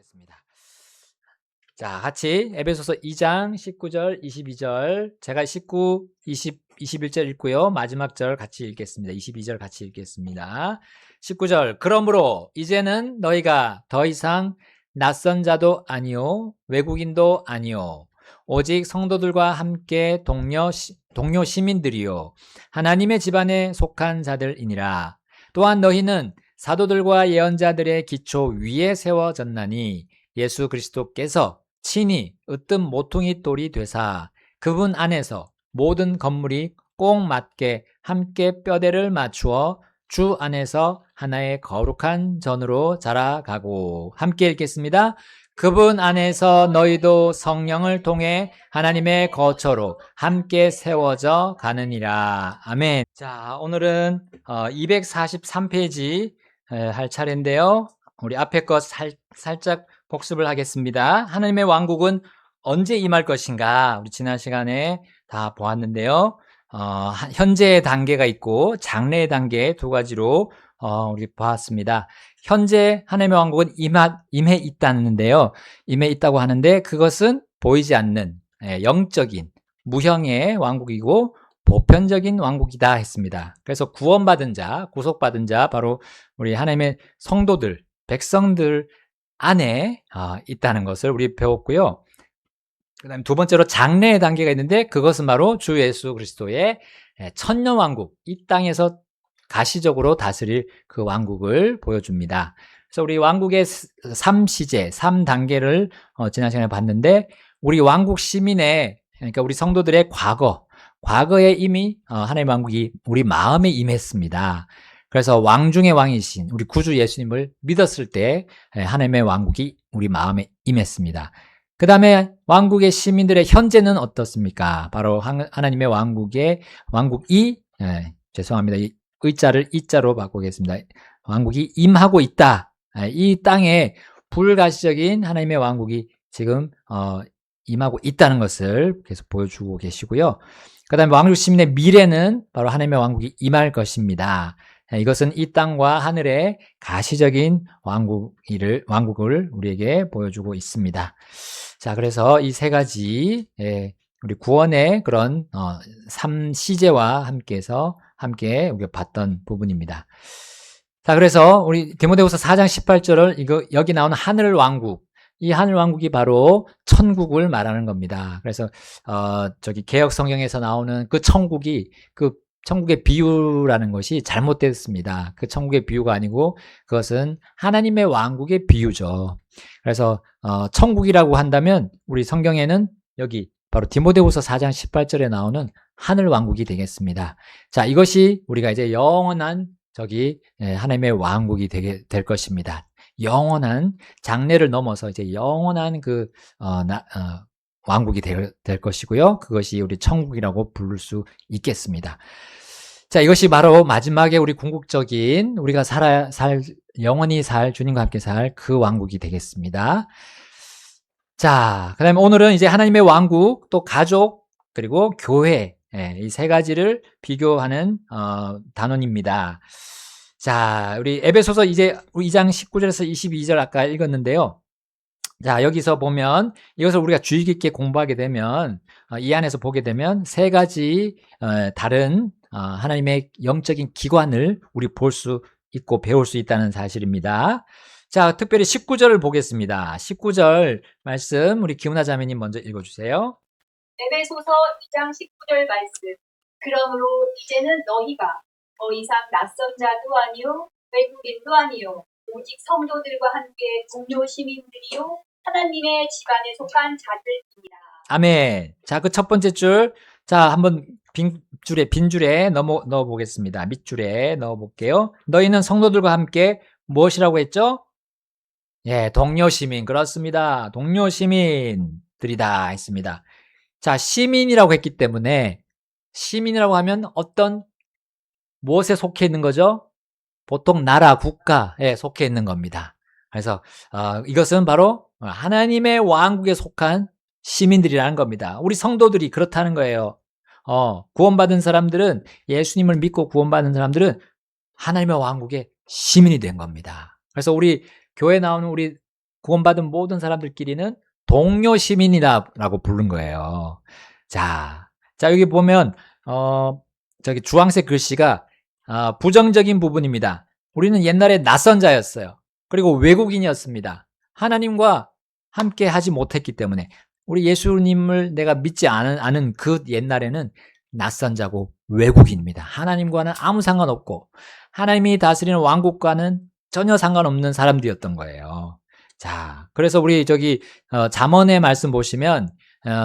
보겠습니다. 자, 같이 에베소서 2장 19절, 22절. 제가 19, 20, 21절 읽고요. 마지막 절 같이 읽겠습니다. 22절 같이 읽겠습니다. 19절. 그러므로 이제는 너희가 더 이상 낯선 자도 아니요 외국인도 아니요 오직 성도들과 함께 동료 시민들이요 하나님의 집안에 속한 자들이니라. 또한 너희는 사도들과 예언자들의 기초 위에 세워졌나니 예수 그리스도께서 친히 으뜸 모퉁이 돌이 되사 그분 안에서 모든 건물이 꼭 맞게 함께 뼈대를 맞추어 주 안에서 하나의 거룩한 전으로 자라가고. 함께 읽겠습니다. 그분 안에서 너희도 성령을 통해 하나님의 거처로 함께 세워져 가느니라. 아멘. 자, 오늘은 243페이지 할 차례인데요. 우리 앞에 것 살짝 복습을 하겠습니다. 하나님의 왕국은 언제 임할 것인가? 우리 지난 시간에 다 보았는데요. 현재의 단계가 있고 장래의 단계 두 가지로 우리 보았습니다. 현재 하나님의 왕국은 임해 있다는데요. 임해 있다고 하는데 그것은 보이지 않는 영적인 무형의 왕국이고 보편적인 왕국이다 했습니다. 그래서 구원받은 자, 구속받은 자, 바로 우리 하나님의 성도들, 백성들 안에 있다는 것을 우리 배웠고요. 그 다음에 두 번째로 장래의 단계가 있는데 그것은 바로 주 예수 그리스도의 천년왕국, 이 땅에서 가시적으로 다스릴 그 왕국을 보여줍니다. 그래서 우리 왕국의 3시제, 3단계를 지난 시간에 봤는데 우리 왕국 시민의, 그러니까 우리 성도들의 과거에 이미 하나님의 왕국이 우리 마음에 임했습니다. 그래서 왕 중의 왕이신 우리 구주 예수님을 믿었을 때 하나님의 왕국이 우리 마음에 임했습니다. 그 다음에 왕국의 시민들의 현재는 어떻습니까? 바로 하나님의 왕국이 죄송합니다. 이 의자를 이자로 바꾸겠습니다. 왕국이 임하고 있다. 이 땅에 불가시적인 하나님의 왕국이 지금 임하고 있다는 것을 계속 보여주고 계시고요. 그 다음에 왕국 시민의 미래는 바로 하나님의 왕국이 임할 것입니다. 이것은 이 땅과 하늘의 가시적인 왕국을 우리에게 보여주고 있습니다. 자, 그래서 이 세 가지 우리 구원의 그런 3시제와 함께 우리가 봤던 부분입니다. 자, 그래서 우리 디모데후서 4장 18절을 여기 나오는 하늘 왕국, 이 하늘 왕국이 바로 천국을 말하는 겁니다. 그래서 저기 개역 성경에서 나오는 그 천국의 비유라는 것이 잘못됐습니다. 그 천국의 비유가 아니고 그것은 하나님의 왕국의 비유죠. 그래서 천국이라고 한다면 우리 성경에는 여기 바로 디모데후서 4장 18절에 나오는 하늘 왕국이 되겠습니다. 자, 이것이 우리가 이제 영원한 하나님의 왕국이 될 것입니다. 영원한 장래를 넘어서 이제 영원한 왕국이 될 것이고요. 그것이 우리 천국이라고 부를 수 있겠습니다. 자, 이것이 바로 마지막에 우리 궁극적인 우리가 영원히 살 주님과 함께 살 그 왕국이 되겠습니다. 자, 그다음에 오늘은 이제 하나님의 왕국, 또 가족, 그리고 교회, 이 세 가지를 비교하는 단원입니다. 자, 우리 에베소서 이제 2장 19절에서 22절 아까 읽었는데요. 자, 여기서 보면 이것을 우리가 주의 깊게 공부하게 되면 이 안에서 보게 되면 세 가지 다른 하나님의 영적인 기관을 우리 볼 수 있고 배울 수 있다는 사실입니다. 자, 특별히 19절을 보겠습니다. 19절 말씀 우리 기훈아 자매님 먼저 읽어주세요. 에베소서 2장 19절 말씀. 그러므로 이제는 너희가 더 이상 낯선 자도 아니요 외국인도 아니요 오직 성도들과 함께 동료 시민들이요 하나님의 집안에 속한 자들입니다. 아멘. 자, 그 첫 번째 줄, 자, 한번 빈줄에 넣어 보겠습니다. 밑줄에 넣어 볼게요. 너희는 성도들과 함께 무엇이라고 했죠? 예, 동료 시민. 그렇습니다. 동료 시민들이다 했습니다. 자, 시민이라고 했기 때문에 시민이라고 하면 무엇에 속해 있는 거죠? 보통 나라, 국가에 속해 있는 겁니다. 그래서 이것은 바로 하나님의 왕국에 속한 시민들이라는 겁니다. 우리 성도들이 그렇다는 거예요. 구원받은 사람들은, 예수님을 믿고 구원받은 사람들은 하나님의 왕국의 시민이 된 겁니다. 그래서 우리 교회 나오는 우리 구원받은 모든 사람들끼리는 동료 시민이다라고 부른 거예요. 자, 여기 보면 저기 주황색 글씨가 부정적인 부분입니다. 우리는 옛날에 낯선 자였어요. 그리고 외국인이었습니다. 하나님과 함께 하지 못했기 때문에 우리 예수님을 내가 믿지 않은 그 옛날에는 낯선 자고 외국인입니다. 하나님과는 아무 상관없고 하나님이 다스리는 왕국과는 전혀 상관없는 사람들이었던 거예요. 자, 그래서 우리 저기 잠언의 말씀 보시면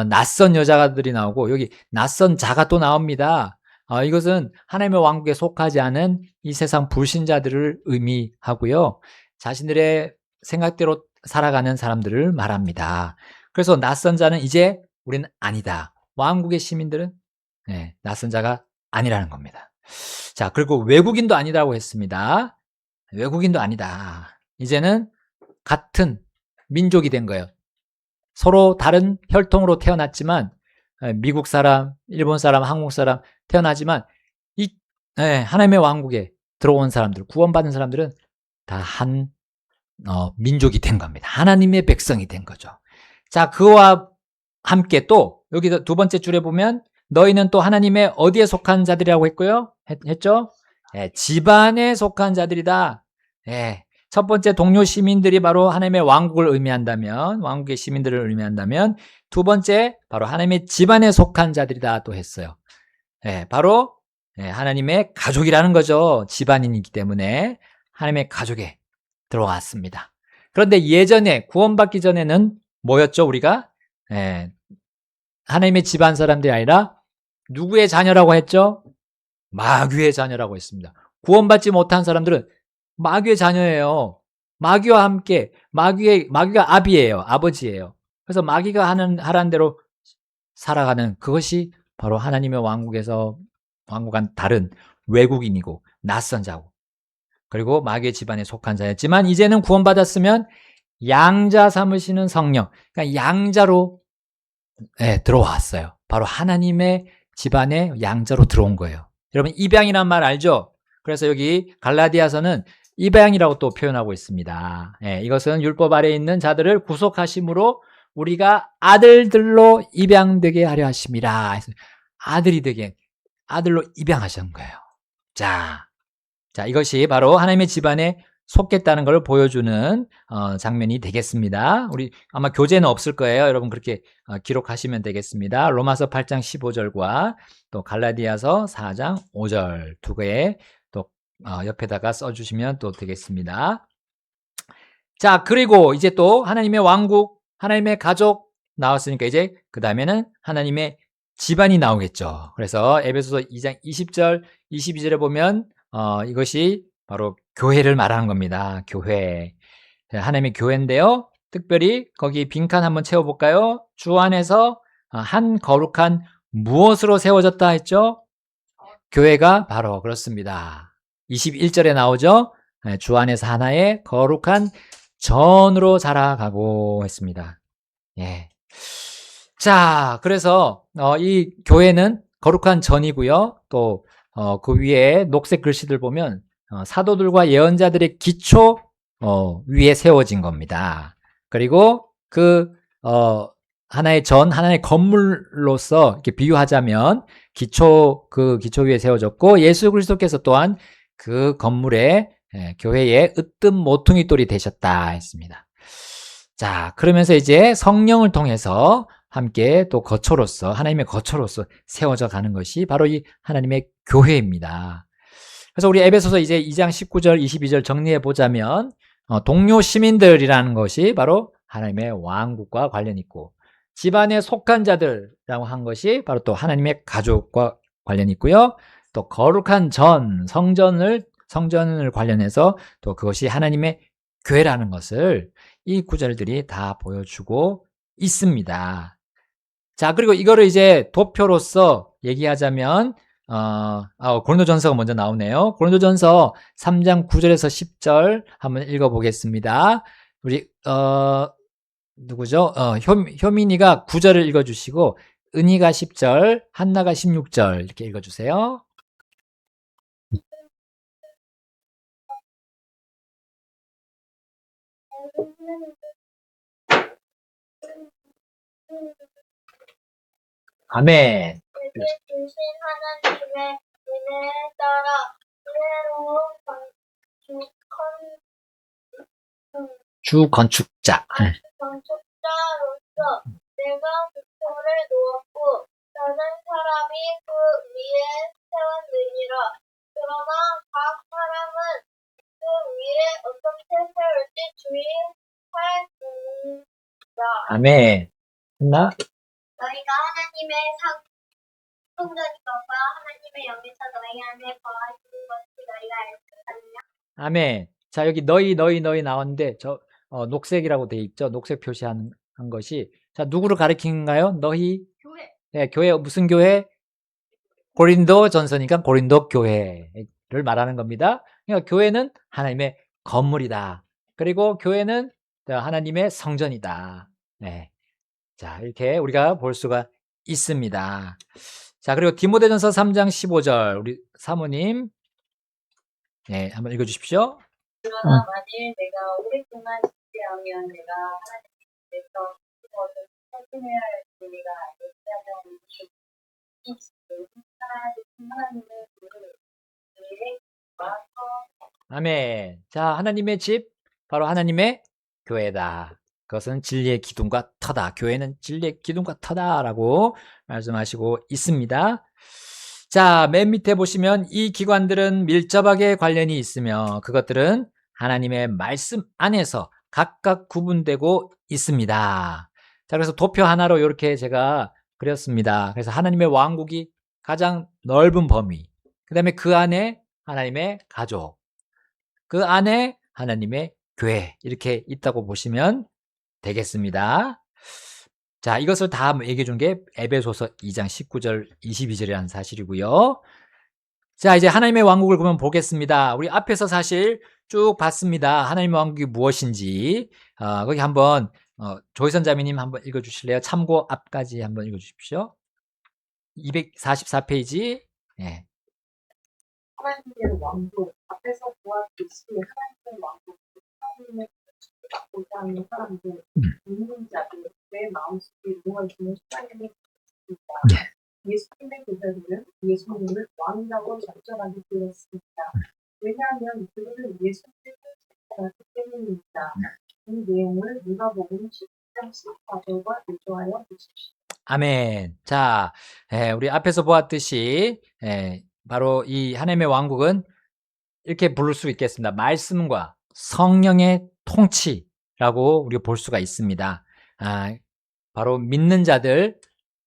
낯선 여자들이 나오고 여기 낯선 자가 또 나옵니다. 이것은 하나님의 왕국에 속하지 않은 이 세상 불신자들을 의미하고요. 자신들의 생각대로 살아가는 사람들을 말합니다. 그래서 낯선 자는 이제 우리는 아니다. 왕국의 시민들은 낯선 자가 아니라는 겁니다. 자, 그리고 외국인도 아니라고 했습니다. 외국인도 아니다. 이제는 같은 민족이 된 거예요. 서로 다른 혈통으로 태어났지만 미국 사람, 일본 사람, 한국 사람 태어나지만 이 하나님의 왕국에 들어온 사람들, 구원받은 사람들은 다 한 민족이 된 겁니다. 하나님의 백성이 된 거죠. 자, 그와 함께 또 여기 두 번째 줄에 보면 너희는 또 하나님의 어디에 속한 자들이라고 했고요. 했죠? 집안에 속한 자들이다. 첫 번째 동료 시민들이 바로 하나님의 왕국을 의미한다면, 왕국의 시민들을 의미한다면, 두 번째 바로 하나님의 집안에 속한 자들이다 또 했어요. 바로 하나님의 가족이라는 거죠. 집안인이기 때문에 하나님의 가족에 들어왔습니다. 그런데 예전에 구원받기 전에는 뭐였죠? 우리가 하나님의 집안 사람들이 아니라 누구의 자녀라고 했죠? 마귀의 자녀라고 했습니다. 구원받지 못한 사람들은 마귀의 자녀예요. 마귀와 함께 마귀가 아비예요. 아버지예요. 그래서 마귀가 하라는 대로 살아가는 그것이 바로 하나님의 왕국과는 다른 외국인이고 낯선 자고 그리고 마귀의 집안에 속한 자였지만 이제는 구원받았으면 양자 삼으시는 성령, 그러니까 양자로 들어왔어요. 바로 하나님의 집안에 양자로 들어온 거예요. 여러분 입양이란 말 알죠? 그래서 여기 갈라디아서는 입양이라고 또 표현하고 있습니다. 이것은 율법 아래에 있는 자들을 구속하심으로 우리가 아들들로 입양되게 하려 하심이라. 아들로 입양하신 거예요. 자, 이것이 바로 하나님의 집안에 속겠다는 걸 보여주는 장면이 되겠습니다. 우리 아마 교재는 없을 거예요. 여러분 그렇게 기록하시면 되겠습니다. 로마서 8장 15절과 또 갈라디아서 4장 5절 두 개에 또 옆에다가 써주시면 또 되겠습니다. 자, 그리고 이제 또 하나님의 왕국, 하나님의 가족 나왔으니까 이제 그 다음에는 하나님의 집안이 나오겠죠. 그래서 에베소서 2장 20절, 22절에 보면 이것이 바로 교회를 말하는 겁니다. 교회. 하나님의 교회인데요. 특별히 거기 빈칸 한번 채워볼까요? 주 안에서 한 거룩한 무엇으로 세워졌다 했죠? 교회가 바로 그렇습니다. 21절에 나오죠? 주 안에서 하나의 거룩한 전으로 자라가고 했습니다. 자, 그래서 이 교회는 거룩한 전이고요. 또 그 위에 녹색 글씨들 보면 사도들과 예언자들의 기초 위에 세워진 겁니다. 그리고 그 하나의 하나의 건물로서 이렇게 비유하자면 그 기초 위에 세워졌고 예수 그리스도께서 또한 그 건물에 교회의 으뜸 모퉁이 돌이 되셨다 했습니다. 자, 그러면서 이제 성령을 통해서 함께 또 하나님의 거처로서 세워져 가는 것이 바로 이 하나님의 교회입니다. 그래서 우리 에베소서 이제 2장 19절, 22절 정리해 보자면 동료 시민들이라는 것이 바로 하나님의 왕국과 관련 있고 집안에 속한 자들이라고 한 것이 바로 또 하나님의 가족과 관련 있고요. 또 거룩한 성전을 관련해서 또 그것이 하나님의 교회라는 것을 이 구절들이 다 보여주고 있습니다. 자, 그리고 이거를 이제 도표로서 얘기하자면 고린도전서가 먼저 나오네요. 고린도전서 3장 9절에서 10절 한번 읽어보겠습니다. 우리 누구죠? 효민이가 9절을 읽어주시고 은희가 10절, 한나가 16절 이렇게 읽어주세요. 아멘. 내게 주신 하나님의 은혜에 따라 은혜로운 주 건축자. 건축자로서 내가 기초를 놓았고 다른 사람이 그 위에 세웠느니라. 그러나 각 사람은 그 위에 어떻게 세울지 주의 살펴보라. 아멘. 했나? 너희가 하나님의 성전이건과 하나님의 영에서 너희 안에 거하시는 것이 너희가 알지 않느냐? 아멘. 자, 여기 너희 나왔는데, 녹색이라고 돼 있죠? 녹색 표시한 것이. 자, 누구를 가리키는가요? 너희? 교회. 네, 교회, 무슨 교회? 고린도 전서니까 고린도 교회를 말하는 겁니다. 그러니까 교회는 하나님의 건물이다. 그리고 교회는 하나님의 성전이다. 네. 자, 이렇게 우리가 볼 수가 있습니다. 자, 그리고 디모데전서 3장 15절, 우리 사모님. 네, 한번 읽어주십시오. 그러나 만일 내가 오랫동안 지체하면 내가 하나님께서 그것을 설명해야 할 우리가 알지 않으니 이 집은 하나님의 교회에 와서 아멘. 자, 하나님의 집, 바로 하나님의 교회다. 그것은 진리의 기둥과 터다. 교회는 진리의 기둥과 터다라고 말씀하시고 있습니다. 자, 맨 밑에 보시면 이 기관들은 밀접하게 관련이 있으며 그것들은 하나님의 말씀 안에서 각각 구분되고 있습니다. 자, 그래서 도표 하나로 이렇게 제가 그렸습니다. 그래서 하나님의 왕국이 가장 넓은 범위, 그 다음에 그 안에 하나님의 가족, 그 안에 하나님의 교회, 이렇게 있다고 보시면 되겠습니다. 자, 이것을 다 얘기해 준 게 에베소서 2장 19절 22절이라는 사실이고요. 자, 이제 하나님의 왕국을 그러면 보겠습니다. 우리 앞에서 사실 쭉 봤습니다. 하나님의 왕국이 무엇인지. 거기 한번 조희선 자매님 한번 읽어 주실래요? 참고 앞까지 한번 읽어 주십시오. 244페이지. 네. 하나님의 왕국 앞에서 보았듯이 하나님의 왕국 하나님의 받고자 하는 사람들 믿는 자들 내 마음속에 모아주는 하나님의 것입니다. 예수님의 교사들은 예수님을 왕이라고 적절하게 되었습니다. 왜냐하면 그들은 예수님을 적절하기 때문입니다. 이 내용을 누가복음 10장 14절과 비교하여 보십시오. 아멘. 자, 우리 앞에서 보았듯이 바로 이 하나님의 왕국은 이렇게 부를 수 있겠습니다. 말씀과 성령의 통치라고 우리가 볼 수가 있습니다. 바로 믿는 자들,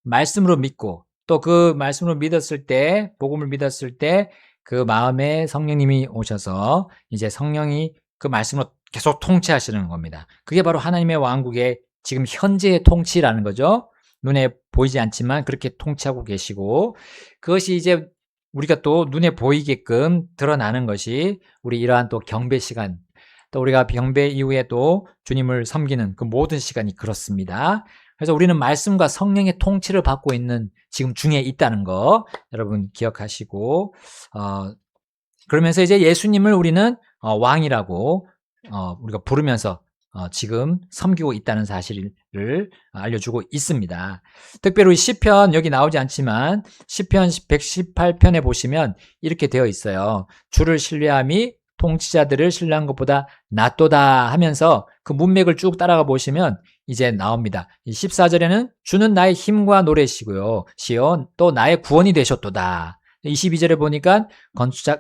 말씀으로 믿고 또 그 말씀으로 믿었을 때, 복음을 믿었을 때 그 마음에 성령님이 오셔서 이제 성령이 그 말씀으로 계속 통치하시는 겁니다. 그게 바로 하나님의 왕국의 지금 현재의 통치라는 거죠. 눈에 보이지 않지만 그렇게 통치하고 계시고, 그것이 이제 우리가 또 눈에 보이게끔 드러나는 것이 우리 이러한 또 경배 시간, 또 우리가 경배 이후에 또 주님을 섬기는 그 모든 시간이 그렇습니다. 그래서 우리는 말씀과 성령의 통치를 받고 있는 지금 중에 있다는 거 여러분 기억하시고, 그러면서 이제 예수님을 우리는 왕이라고 우리가 부르면서 지금 섬기고 있다는 사실을 알려주고 있습니다. 특별히 시편, 여기 나오지 않지만 시편 118편에 보시면 이렇게 되어 있어요. 주를 신뢰함이 통치자들을 신뢰한 것보다 낫도다 하면서 그 문맥을 쭉 따라가 보시면 이제 나옵니다. 14절에는 주는 나의 힘과 노래시고요, 시온 또 나의 구원이 되셨도다. 22절에 보니까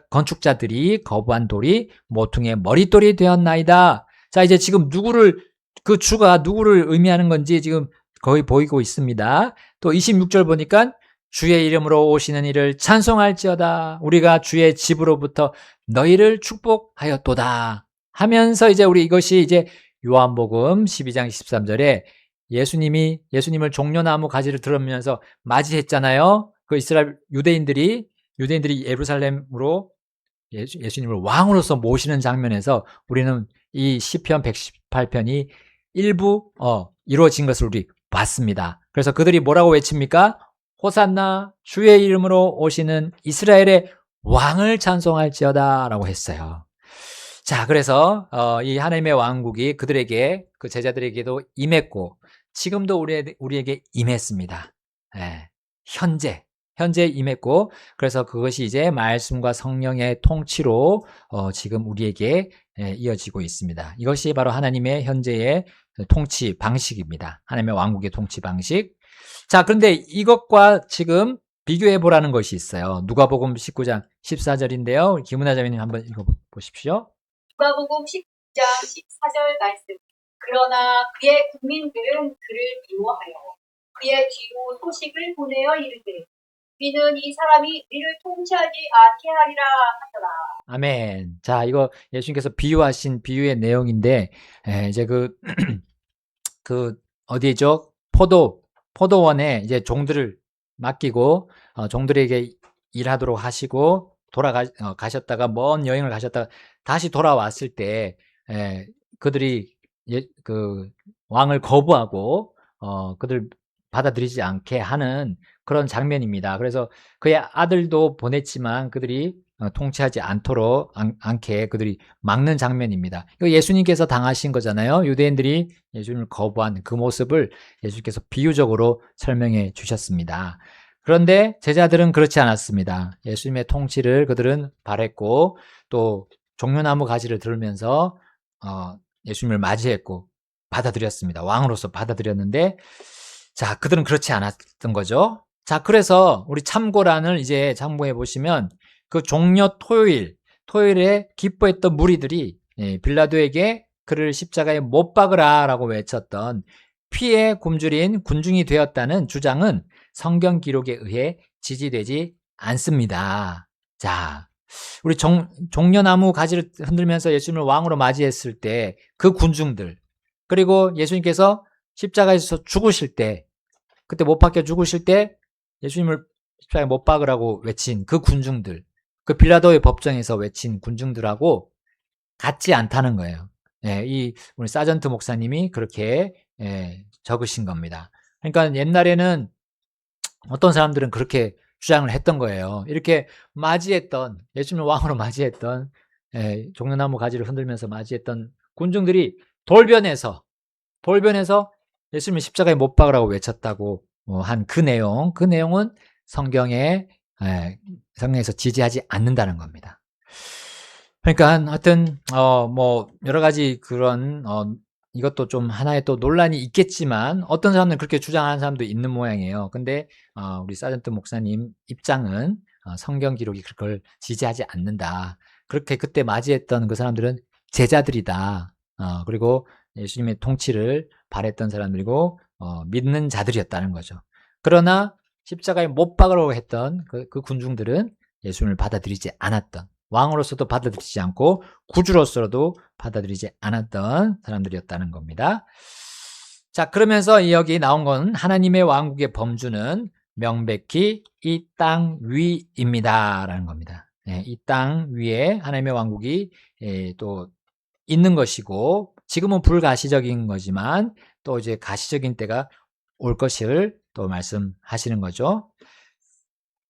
건축자들이 거부한 돌이 모퉁이의 머릿돌이 되었나이다. 자, 이제 지금 그 주가 누구를 의미하는 건지 지금 거의 보이고 있습니다. 또 26절 보니까 주의 이름으로 오시는 이를 찬송할지어다. 우리가 주의 집으로부터 너희를 축복하였도다 하면서 이제 우리 이것이 이제 요한복음 12장 13절에 예수님을 종려나무 가지를 들으면서 맞이했잖아요. 그 이스라엘 유대인들이 예루살렘으로 예수님을 왕으로서 모시는 장면에서 우리는 이 시편 118편이 일부 이루어진 것을 우리 봤습니다. 그래서 그들이 뭐라고 외칩니까? 호산나, 주의 이름으로 오시는 이스라엘의 왕을 찬송할지어다 라고 했어요. 자, 그래서 이 하나님의 왕국이 그들에게, 그 제자들에게도 임했고 지금도 우리에게 임했습니다. 현재 임했고, 그래서 그것이 이제 말씀과 성령의 통치로 지금 우리에게 이어지고 있습니다. 이것이 바로 하나님의 현재의 통치 방식입니다. 하나님의 왕국의 통치 방식. 자, 그런데 이것과 지금 비교해 보라는 것이 있어요. 누가복음 19장 14절인데요. 김은하 자매님 한번 읽어보십시오. 누가복음 10장 14절 말씀. 그러나 그의 국민들은 그를 미워하여 그의 뒤로 소식을 보내어 이르되 우리는 이 사람이 우리를 통치하지 않게 하리라 하더라. 아멘. 자, 이거 예수님께서 비유하신 비유의 내용인데, 이제 어디죠? 포도원에 이제 종들을 맡기고, 종들에게 일하도록 하시고, 가셨다가, 먼 여행을 가셨다가, 다시 돌아왔을 때, 그들이, 왕을 거부하고, 그들 받아들이지 않게 하는 그런 장면입니다. 그래서 그의 아들도 보냈지만 그들이 통치하지 않게 그들이 막는 장면입니다. 이거 예수님께서 당하신 거잖아요. 유대인들이 예수님을 거부한 그 모습을 예수님께서 비유적으로 설명해 주셨습니다. 그런데 제자들은 그렇지 않았습니다. 예수님의 통치를 그들은 바랬고 또 종려나무 가지를 들으면서 예수님을 맞이했고 받아들였습니다. 왕으로서 받아들였는데 자, 그들은 그렇지 않았던 거죠. 자, 그래서 우리 참고란을 이제 참고해 보시면 그 종려 토요일에 기뻐했던 무리들이 빌라도에게 그를 십자가에 못 박으라라고 외쳤던 피에 굶주린 군중이 되었다는 주장은 성경 기록에 의해 지지되지 않습니다. 자, 우리 종려나무 가지를 흔들면서 예수님을 왕으로 맞이했을 때 그 군중들, 그리고 예수님께서 십자가에서 죽으실 때, 그때 못 박혀 죽으실 때 예수님을 십자가에 못 박으라고 외친 그 군중들, 그 빌라도의 법정에서 외친 군중들하고 같지 않다는 거예요. 우리 사전트 목사님이 그렇게 적으신 겁니다. 그러니까 옛날에는 어떤 사람들은 그렇게 주장을 했던 거예요. 이렇게 예수님을 왕으로 맞이했던, 종려나무 가지를 흔들면서 맞이했던 군중들이 돌변해서 예수님을 십자가에 못 박으라고 외쳤다고 한 그 내용은 성경에서 지지하지 않는다는 겁니다. 그러니까 하여튼 여러 가지 그런 이것도 좀 하나의 또 논란이 있겠지만 어떤 사람들은 그렇게 주장하는 사람도 있는 모양이에요. 근데 우리 사전트 목사님 입장은 성경 기록이 그걸 지지하지 않는다. 그렇게 그때 맞이했던 그 사람들은 제자들이다. 그리고 예수님의 통치를 바랬던 사람들이고 믿는 자들이었다는 거죠. 그러나 십자가에 못 박으라고 했던 그 군중들은 예수님을 받아들이지 않았던, 왕으로서도 받아들이지 않고 구주로서도 받아들이지 않았던 사람들이었다는 겁니다. 자, 그러면서 여기 나온 건 하나님의 왕국의 범주는 명백히 이 땅 위입니다 라는 겁니다. 이 땅 위에 하나님의 왕국이 또 있는 것이고, 지금은 불가시적인 거지만 또 이제 가시적인 때가 올 것을 또 말씀하시는 거죠.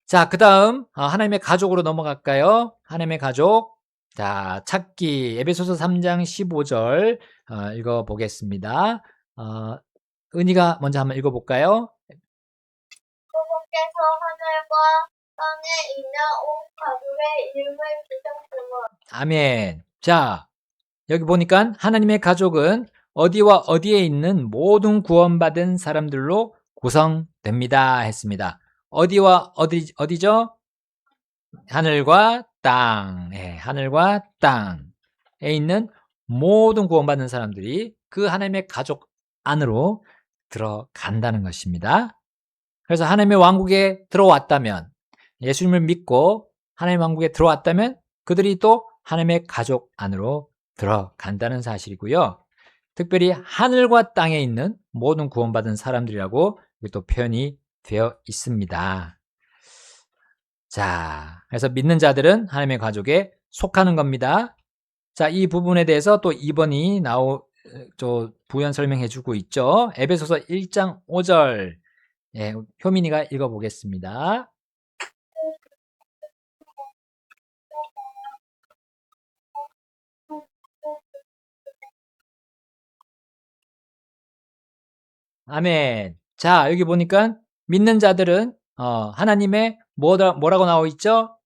자, 그 다음 하나님의 가족으로 넘어갈까요? 하나님의 가족. 자, 찾기 에베소서 3장 15절 읽어보겠습니다. 은희가 먼저 한번 읽어볼까요? 그분께서 하늘과 땅에 있는 온 가족의 이름을 주셨으므로 아멘. 자, 여기 보니까 하나님의 가족은 어디와 어디에 있는 모든 구원받은 사람들로 구성됩니다 했습니다. 어디와 어디죠? 하늘과 땅. 하늘과 땅에 있는 모든 구원받는 사람들이 그 하나님의 가족 안으로 들어간다는 것입니다. 그래서 하나님의 왕국에 들어왔다면, 예수님을 믿고 하나님의 왕국에 들어왔다면 그들이 또 하나님의 가족 안으로 들어간다는 사실이고요. 특별히 하늘과 땅에 있는 모든 구원받은 사람들이라고 또 표현이 되어 있습니다. 자, 그래서 믿는 자들은 하나님의 가족에 속하는 겁니다. 자, 이 부분에 대해서 또 2번이 부연 설명해 주고 있죠. 에베소서 1장 5절. 효민이가 읽어보겠습니다. 아멘. 자, 여기 보니까 믿는 자들은 하나님의 뭐라고 나와 있죠?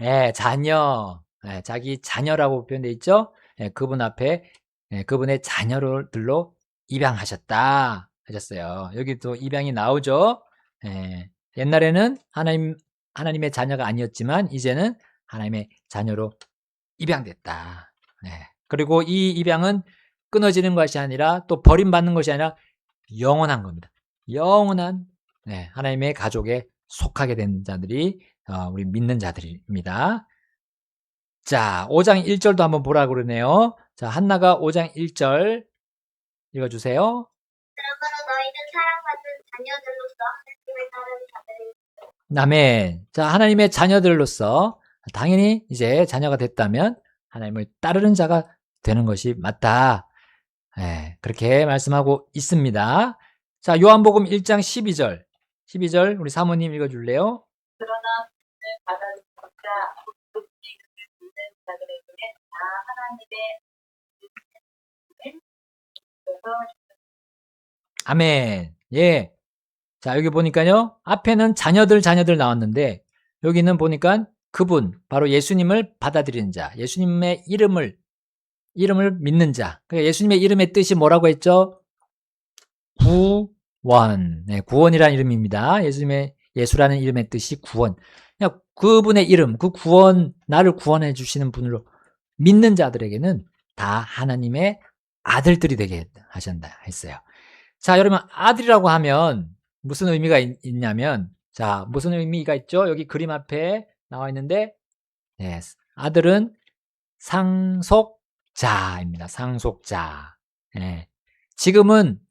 예, 자녀. 예, 자기 자녀라고 표현되어 있죠? 예, 그분 앞에, 예, 그분의 자녀들로 입양하셨다. 하셨어요. 여기도 입양이 나오죠? 예, 옛날에는 하나님의 자녀가 아니었지만, 이제는 하나님의 자녀로 입양됐다. 예, 그리고 이 입양은 끊어지는 것이 아니라 또 버림받는 것이 아니라 영원한 겁니다. 영원한, 네, 하나님의 가족에 속하게 된 자들이 우리 믿는 자들입니다. 자, 5장 1절도 한번 보라고 그러네요. 자, 한나가 5장 1절 읽어주세요. 그러므로 너희는 사랑받는 자녀들로서 하나님을 따르는 자들이 아멘. 자, 하나님의 자녀들로서 당연히 이제 자녀가 됐다면 하나님을 따르는 자가 되는 것이 맞다. 예, 그렇게 말씀하고 있습니다. 자, 요한복음 1장 12절. 12절 우리 사모님 읽어줄래요? 그러나 그를 받아들인 자, 그분의 이름을 믿는 자들에게는 다 하나님의 이름을 주셔서 아멘. 예. 자, 여기 보니까요. 앞에는 자녀들 나왔는데 여기는 보니까 그분, 바로 예수님을 받아들이는 자, 예수님의 이름을 믿는 자. 그러니까 예수님의 이름의 뜻이 뭐라고 했죠? 구원. 네, 구원이라는 이름입니다. 예수라는 이름의 뜻이 구원. 그냥 그분의 이름, 그 구원, 나를 구원해 주시는 분으로 믿는 자들에게는 다 하나님의 아들들이 되게 하신다 했어요. 자, 여러분, 아들이라고 하면 무슨 의미가 있냐면, 자, 무슨 의미가 있죠? 여기 그림 앞에 나와 있는데, 네, 아들은 상속자입니다. 상속자. 네. 지금은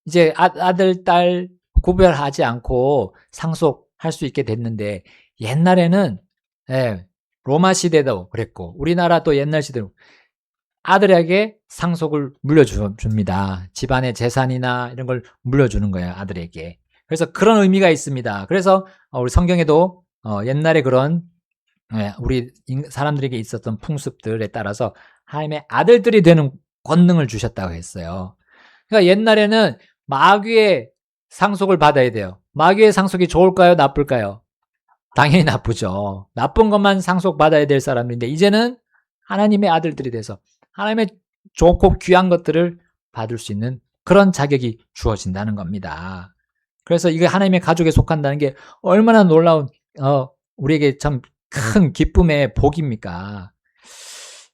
이제 아들, 딸 구별하지 않고 상속할 수 있게 됐는데, 옛날에는, 예, 로마 시대도 그랬고, 우리나라도 옛날 시대로 아들에게 상속을 물려줍니다. 집안의 재산이나 이런 걸 물려주는 거예요, 아들에게. 그래서 그런 의미가 있습니다. 그래서 우리 성경에도 옛날에 그런 우리 사람들에게 있었던 풍습들에 따라서 하나님의 아들들이 되는 권능을 주셨다고 했어요. 그러니까 옛날에는 마귀의 상속을 받아야 돼요. 마귀의 상속이 좋을까요? 나쁠까요? 당연히 나쁘죠. 나쁜 것만 상속받아야 될 사람인데 이제는 하나님의 아들들이 돼서 하나님의 좋고 귀한 것들을 받을 수 있는 그런 자격이 주어진다는 겁니다. 그래서 이게 하나님의 가족에 속한다는 게 얼마나 놀라운 우리에게 참 큰 기쁨의 복입니까?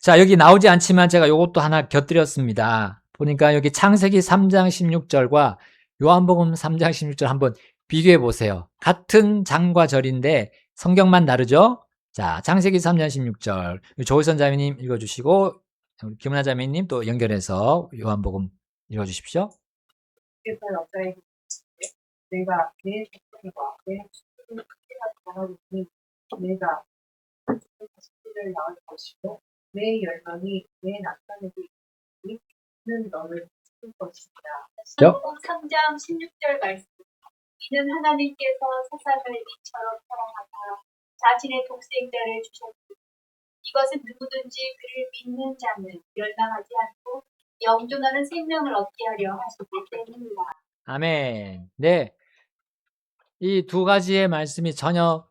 자, 여기 나오지 않지만 제가 이것도 하나 곁들였습니다. 보니까 여기 창세기 3장 16절과 요한복음 3장 16절 한번 비교해 보세요. 같은 장과 절인데 성경만 다르죠? 자, 창세기 3장 16절 조희선 자매님 읽어주시고 김은아 자매님 또 연결해서 요한복음 읽어주십시오. 그래서 여자에게 내가 내 자식과 내 자식을 바라보니 내가 자식들을 낳을 것이고 내 열망이 내 나타내고 있는 너를 지킬 것이다. 요한복음 3장 16절 말씀. 이는 하나님께서 세상을 이처럼 사랑하사 자신의 독생자를 주셨으니 이것은 누구든지 그를 믿는 자는 멸망하지 않고 영존하는 생명을 얻게 하려 하시기 때문이다. 아멘. 네. 이 두 가지의 말씀이 전혀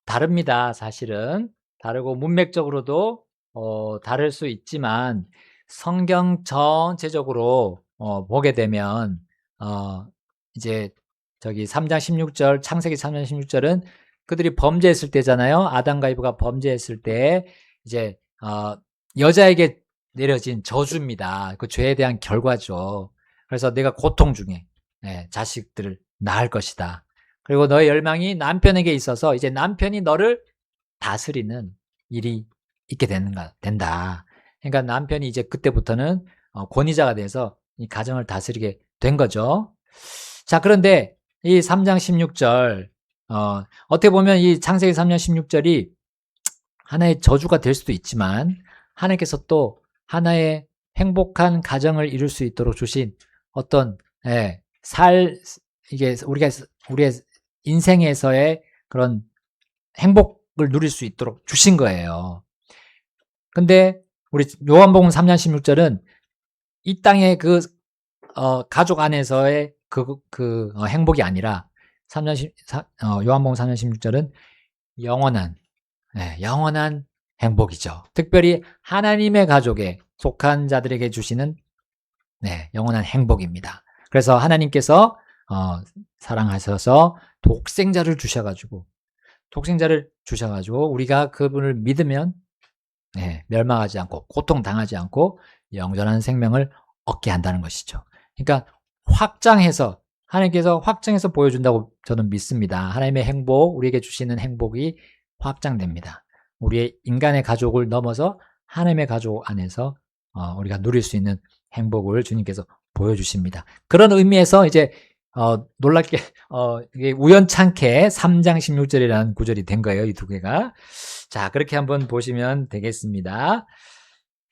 다릅니다. 사실은 다르고 문맥적으로도 다를 수 있지만 성경 전체적으로 보게 되면 이제 저기 3장 16절 창세기 3장 16절은 그들이 범죄했을 때잖아요. 아담과 이브가 범죄했을 때 이제 여자에게 내려진 저주입니다. 그 죄에 대한 결과죠. 그래서 내가 고통 중에 자식들을 낳을 것이다. 그리고 너의 열망이 남편에게 있어서 이제 남편이 너를 다스리는 일이 있게 된다. 그러니까 남편이 이제 그때부터는 권위자가 돼서 이 가정을 다스리게 된 거죠. 자, 그런데 이 3장 16절 어떻게 보면 이 창세기 3장 16절이 하나의 저주가 될 수도 있지만 하나님께서 또 하나의 행복한 가정을 이룰 수 있도록 주신 어떤 이게 우리의 인생에서의 그런 행복을 누릴 수 있도록 주신 거예요. 근데 우리 요한복음 3장 16절은 이 땅의 가족 안에서의 행복이 아니라 요한복음 3장 16절은 영원한, 영원한 행복이죠. 특별히 하나님의 가족에 속한 자들에게 주시는 영원한 행복입니다. 그래서 하나님께서 사랑하셔서 독생자를 주셔가지고 우리가 그분을 믿으면 멸망하지 않고 고통당하지 않고 영원한 생명을 얻게 한다는 것이죠. 그러니까 하나님께서 확장해서 보여준다고 저는 믿습니다. 하나님의 행복, 우리에게 주시는 행복이 확장됩니다. 우리의 인간의 가족을 넘어서 하나님의 가족 안에서 우리가 누릴 수 있는 행복을 주님께서 보여주십니다. 그런 의미에서 이제 놀랍게 이게 우연찮게 3장 16절이라는 구절이 된 거예요. 이 두 개가. 자, 그렇게 한번 보시면 되겠습니다.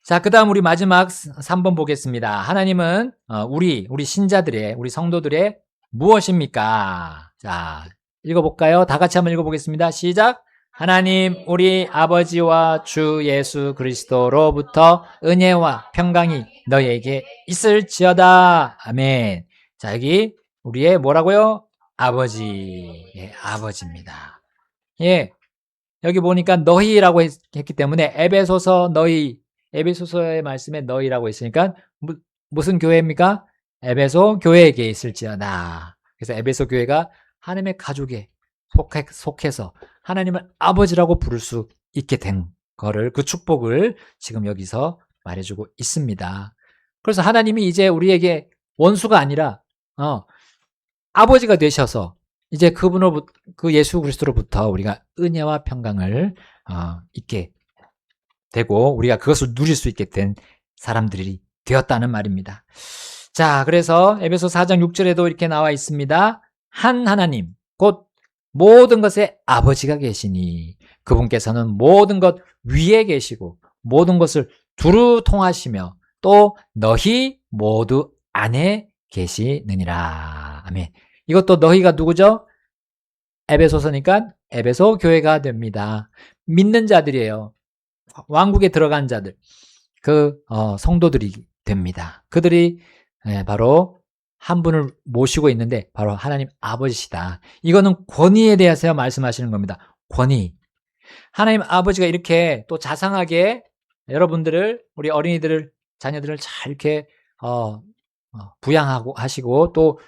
자, 그 다음 우리 마지막 3번 보겠습니다. 하나님은 우리 신자들의, 우리 성도들의 무엇입니까? 자, 읽어볼까요? 다 같이 한번 읽어보겠습니다. 시작! 하나님 우리 아버지와 주 예수 그리스도로부터 은혜와 평강이 너희에게 있을지어다. 아멘. 자, 여기 우리의 뭐라고요? 아버지. 아버지입니다. 여기 보니까 너희라고 했기 때문에 에베소서의 말씀에 너희라고 했으니까 무슨 교회입니까? 에베소 교회에게 있을지어다. 그래서 에베소 교회가 하나님의 가족에 속해서 하나님을 아버지라고 부를 수 있게 된 거를, 그 축복을 지금 여기서 말해주고 있습니다. 그래서 하나님이 이제 우리에게 원수가 아니라 아버지가 되셔서 이제 그 예수 그리스도로부터 우리가 은혜와 평강을 있게 되고 우리가 그것을 누릴 수 있게 된 사람들이 되었다는 말입니다. 자, 그래서 에베소 4장 6절에도 이렇게 나와 있습니다. 한 하나님 곧 모든 것의 아버지가 계시니 그분께서는 모든 것 위에 계시고 모든 것을 두루 통하시며 또 너희 모두 안에 계시느니라. 아멘. 이것도 너희가 누구죠? 에베소서니까 에베소 교회가 됩니다. 믿는 자들이에요. 왕국에 들어간 자들, 성도들이 됩니다. 그들이 바로 한 분을 모시고 있는데 바로 하나님 아버지시다. 이거는 권위에 대해서 말씀하시는 겁니다. 권위. 하나님 아버지가 이렇게 또 자상하게 여러분들을, 우리 어린이들을, 자녀들을 잘 이렇게 부양하고 하시고 또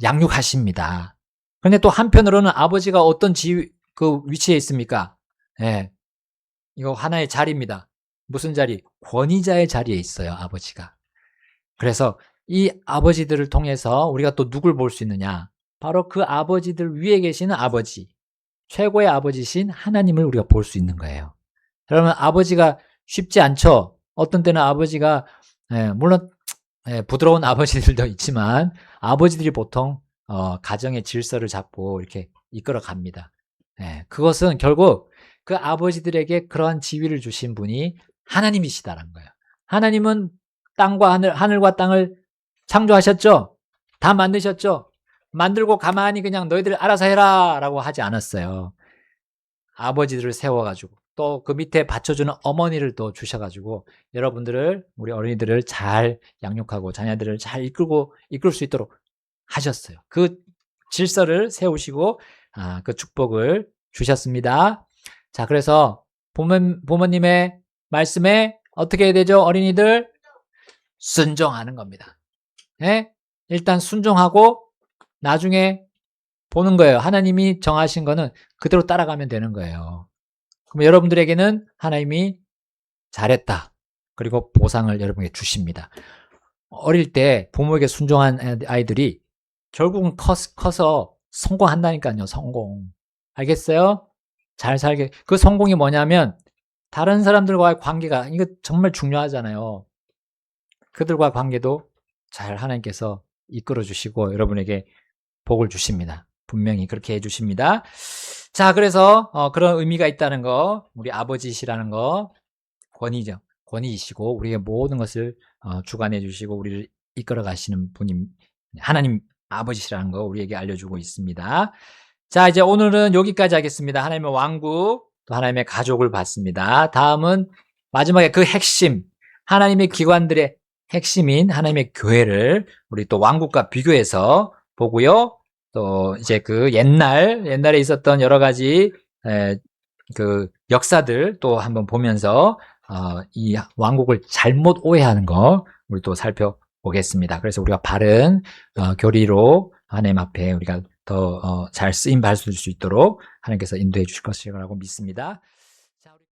양육하십니다. 그런데 또 한편으로는 아버지가 어떤 위치에 있습니까? 이거 하나의 자리입니다. 무슨 자리? 권위자의 자리에 있어요, 아버지가. 그래서 이 아버지들을 통해서 우리가 또 누굴 볼 수 있느냐? 바로 그 아버지들 위에 계시는 아버지, 최고의 아버지신 하나님을 우리가 볼 수 있는 거예요. 여러분, 아버지가 쉽지 않죠? 어떤 때는 아버지가, 물론, 부드러운 아버지들도 있지만, 아버지들이 보통, 가정의 질서를 잡고 이렇게 이끌어 갑니다. 그것은 결국 그 아버지들에게 그러한 지위를 주신 분이 하나님이시다라는 거예요. 하나님은 하늘과 땅을 창조하셨죠? 다 만드셨죠? 만들고 가만히 그냥 너희들 알아서 해라 라고 하지 않았어요. 아버지들을 세워가지고 또 그 밑에 받쳐주는 어머니를 또 주셔가지고 여러분들을, 우리 어린이들을 잘 양육하고 자녀들을 잘 이끌 수 있도록 하셨어요. 그 질서를 세우시고 그 축복을 주셨습니다. 자, 그래서 부모님의 말씀에 어떻게 해야 되죠? 어린이들 순종하는 겁니다. 일단 순종하고 나중에 보는 거예요. 하나님이 정하신 거는 그대로 따라가면 되는 거예요. 그럼 여러분들에게는 하나님이 잘했다. 그리고 보상을 여러분에게 주십니다. 어릴 때 부모에게 순종한 아이들이 결국은 커서 성공한다니까요. 성공. 알겠어요? 잘 살게. 그 성공이 뭐냐면 다른 사람들과의 관계가, 이거 정말 중요하잖아요. 그들과 관계도 잘 하나님께서 이끌어 주시고 여러분에게 복을 주십니다. 분명히 그렇게 해주십니다. 자, 그래서 그런 의미가 있다는 거, 우리 아버지시라는 거, 권위죠. 권위이시고 우리의 모든 것을 주관해 주시고 우리를 이끌어 가시는 분이 하나님 아버지시라는 거 우리에게 알려주고 있습니다. 자, 이제 오늘은 여기까지 하겠습니다. 하나님의 왕국, 또 하나님의 가족을 봤습니다. 다음은 마지막에 그 핵심, 하나님의 기관들의 핵심인 하나님의 교회를 우리 또 왕국과 비교해서 보고요. 또 이제 그 옛날에 있었던 여러 가지 그 역사들 또 한번 보면서 이 왕국을 잘못 오해하는 거 우리 또 살펴보겠습니다. 그래서 우리가 바른 교리로 하나님 앞에 우리가 더 잘 쓰임 받을 수 있도록 하나님께서 인도해 주실 것이라고 믿습니다.